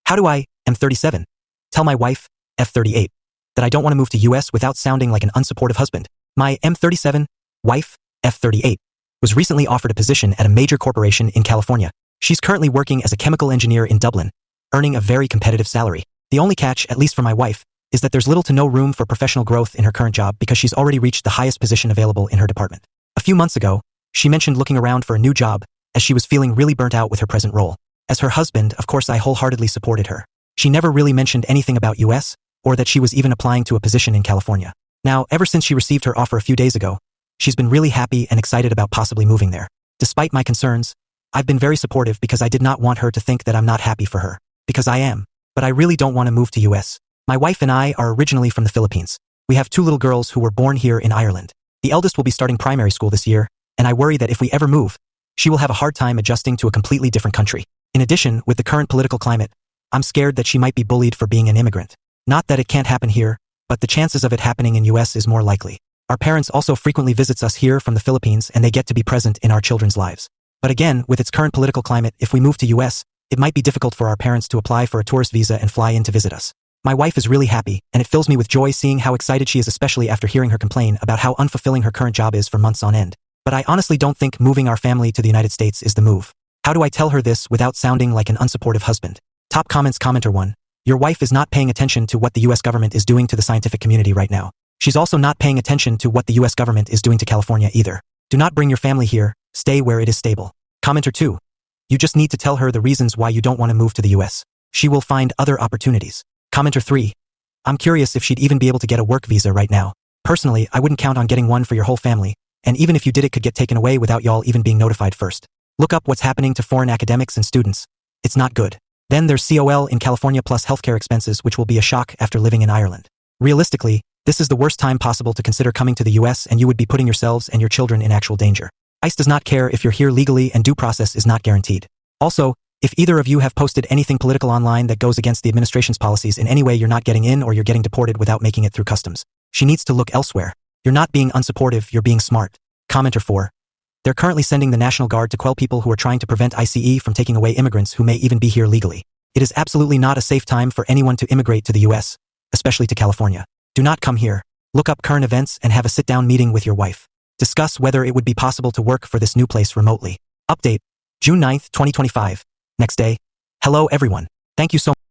How do I, M37, tell my wife, F38, that I don't want to move to US without sounding like an unsupportive husband? My M37 wife, F38, was recently offered a position at a major corporation in California. She's currently working as a chemical engineer in Dublin, earning a very competitive salary. The only catch, at least for my wife, is that there's little to no room for professional growth in her current job because she's already reached the highest position available in her department. A few months ago, she mentioned looking around for a new job as she was feeling really burnt out with her present role. As her husband, of course, I wholeheartedly supported her. She never really mentioned anything about US, or that she was even applying to a position in California. Now, ever since she received her offer a few days ago, she's been really happy and excited about possibly moving there. Despite my concerns, I've been very supportive because I did not want her to think that I'm not happy for her. Because I am. But I really don't want to move to US. My wife and I are originally from the Philippines. We have 2 little girls who were born here in Ireland. The eldest will be starting primary school this year, and I worry that if we ever move, she will have a hard time adjusting to a completely different country. In addition, with the current political climate, I'm scared that she might be bullied for being an immigrant. Not that it can't happen here, but the chances of it happening in US is more likely. Our parents also frequently visits us here from the Philippines and they get to be present in our children's lives. But again, with its current political climate, if we move to US, it might be difficult for our parents to apply for a tourist visa and fly in to visit us. My wife is really happy, and it fills me with joy seeing how excited she is, especially after hearing her complain about how unfulfilling her current job is for months on end. But I honestly don't think moving our family to the United States is the move. How do I tell her this without sounding like an unsupportive husband? Top comments. Commenter 1. Your wife is not paying attention to what the US government is doing to the scientific community right now. She's also not paying attention to what the US government is doing to California either. Do not bring your family here, stay where it is stable. Commenter 2. You just need to tell her the reasons why you don't want to move to the US. She will find other opportunities. Commenter 3. I'm curious if she'd even be able to get a work visa right now. Personally, I wouldn't count on getting one for your whole family, and even if you did, it could get taken away without y'all even being notified first. Look up what's happening to foreign academics and students. It's not good. Then there's COL in California plus healthcare expenses, which will be a shock after living in Ireland. Realistically, this is the worst time possible to consider coming to the US, and you would be putting yourselves and your children in actual danger. ICE does not care if you're here legally, and due process is not guaranteed. Also, if either of you have posted anything political online that goes against the administration's policies in any way, you're not getting in or you're getting deported without making it through customs. She needs to look elsewhere. You're not being unsupportive, you're being smart. Commenter 4. They're currently sending the National Guard to quell people who are trying to prevent ICE from taking away immigrants who may even be here legally. It is absolutely not a safe time for anyone to immigrate to the US, especially to California. Do not come here. Look up current events and have a sit-down meeting with your wife. Discuss whether it would be possible to work for this new place remotely. Update. June 9th, 2025. Next day. Hello everyone. Thank you so much.